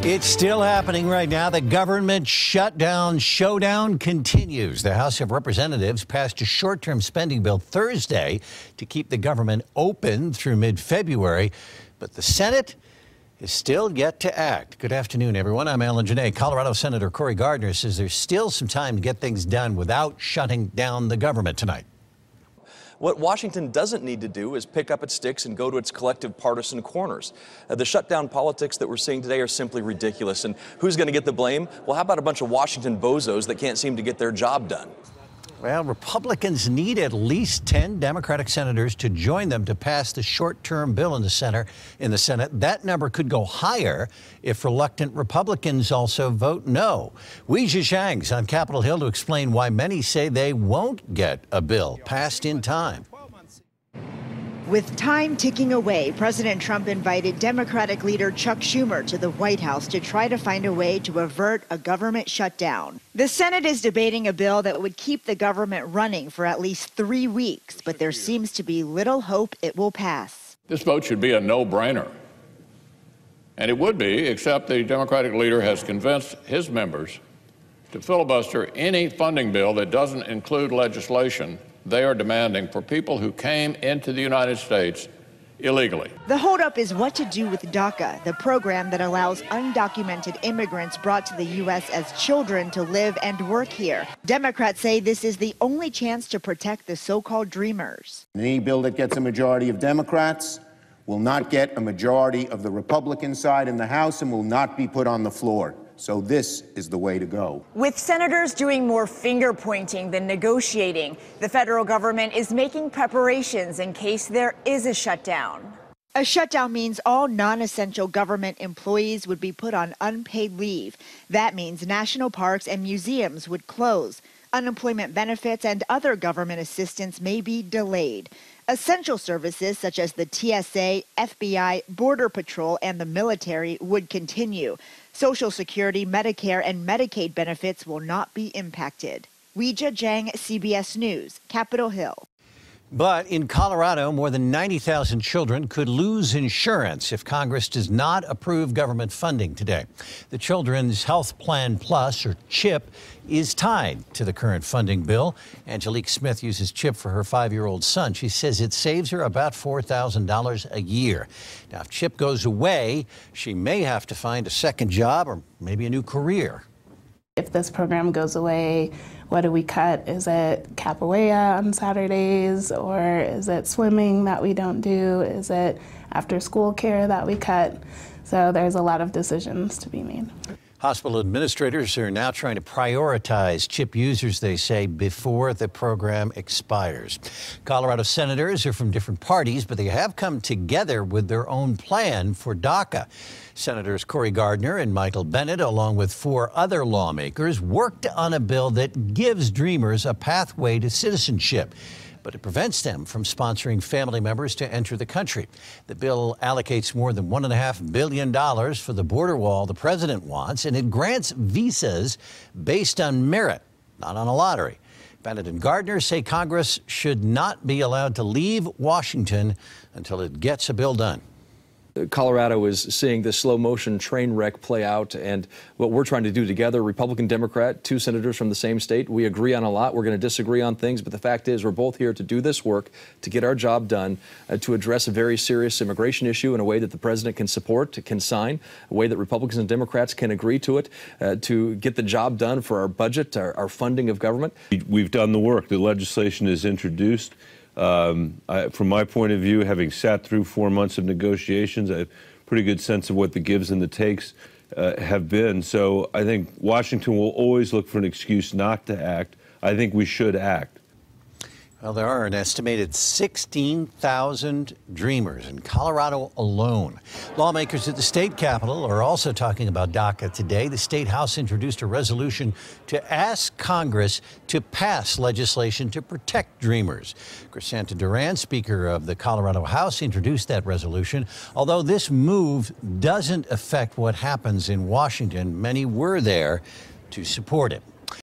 It's still happening right now. The government showdown continues. The House of Representatives passed a short-term spending bill Thursday to keep the government open through mid-February. But the Senate is still yet to act. Good afternoon, everyone. I'm Alan Janae. Colorado Senator Cory Gardner says there's still some time to get things done without shutting down the government tonight. What Washington doesn't need to do is pick up its sticks and go to its collective partisan corners. The shutdown politics that we're seeing today are simply ridiculous. And who's going to get the blame? Well, how about a bunch of Washington Bozos that can't seem to get their job done? Well, Republicans need at least 10 Democratic senators to join them to pass the short-term bill in the Senate. That number could go higher if reluctant Republicans also vote no. Weijia Zhang's on Capitol Hill to explain why many say they won't get a bill passed in time. With time ticking away, President Trump invited Democratic leader Chuck Schumer to the White House to try to find a way to avert a government shutdown. The Senate is debating a bill that would keep the government running for at least 3 weeks, but there seems to be little hope it will pass. This vote should be a no-brainer. And it would be, except the Democratic leader has convinced his members to filibuster any funding bill that doesn't include legislation they are demanding for people who came into the United States illegally. The holdup is what to do with DACA, the program that allows undocumented immigrants brought to the U.S. as children to live and work here. Democrats say this is the only chance to protect the so-called dreamers. Any bill that gets a majority of Democrats will not get a majority of the Republican side in the House and will not be put on the floor. So this is the way to go. With senators doing more finger pointing than negotiating, the federal government is making preparations in case there is a shutdown. A shutdown means all non-essential government employees would be put on unpaid leave. That means national parks and museums would close. Unemployment benefits and other government assistance may be delayed. Essential services such as the TSA, FBI, Border Patrol, and the military would continue. Social Security, Medicare, and Medicaid benefits will not be impacted. Weijia Zhang, CBS News, Capitol Hill. But in Colorado, more than 90,000 children could lose insurance if Congress does not approve government funding today. The Children's Health Plan Plus, or CHIP, is tied to the current funding bill. Angelique Smith uses CHIP for her 5-year-old son. She says it saves her about $4,000 a year. Now, if CHIP goes away, she may have to find a second job or maybe a new career. If this program goes away, what do we cut? Is it capoeira on Saturdays, or is it swimming that we don't do? Is it after school care that we cut? So there's a lot of decisions to be made. Hospital administrators are now trying to prioritize CHIP users, they say, before the program expires. Colorado senators are from different parties, but they have come together with their own plan for DACA. Senators Cory Gardner and Michael Bennet, along with 4 other lawmakers, worked on a bill that gives dreamers a pathway to citizenship, but it prevents them from sponsoring family members to enter the country. The bill allocates more than $1.5 billion for the border wall the president wants, and it grants visas based on merit, not on a lottery. Bennet and Gardner say Congress should not be allowed to leave Washington until it gets a bill done. Colorado is seeing this slow motion train wreck play out, and what we're trying to do together, Republican, Democrat, 2 senators from the same state, we agree on a lot. We're going to disagree on things, but the fact is we're both here to do this work, to get our job done, to address a very serious immigration issue in a way that the president can support, can sign, a way that Republicans and Democrats can agree to it, to get the job done for our budget, our funding of government. We've done the work. The legislation is introduced. From my point of view, having sat through 4 months of negotiations, I have a pretty good sense of what the gives and the takes have been. So I think Washington will always look for an excuse not to act. I think we should act. Well, there are an estimated 16,000 dreamers in Colorado alone. Lawmakers at the state capitol are also talking about DACA today. The state house introduced a resolution to ask Congress to pass legislation to protect dreamers. Crisanta Duran, Speaker of the Colorado House, introduced that resolution. Although this move doesn't affect what happens in Washington, many were there to support it.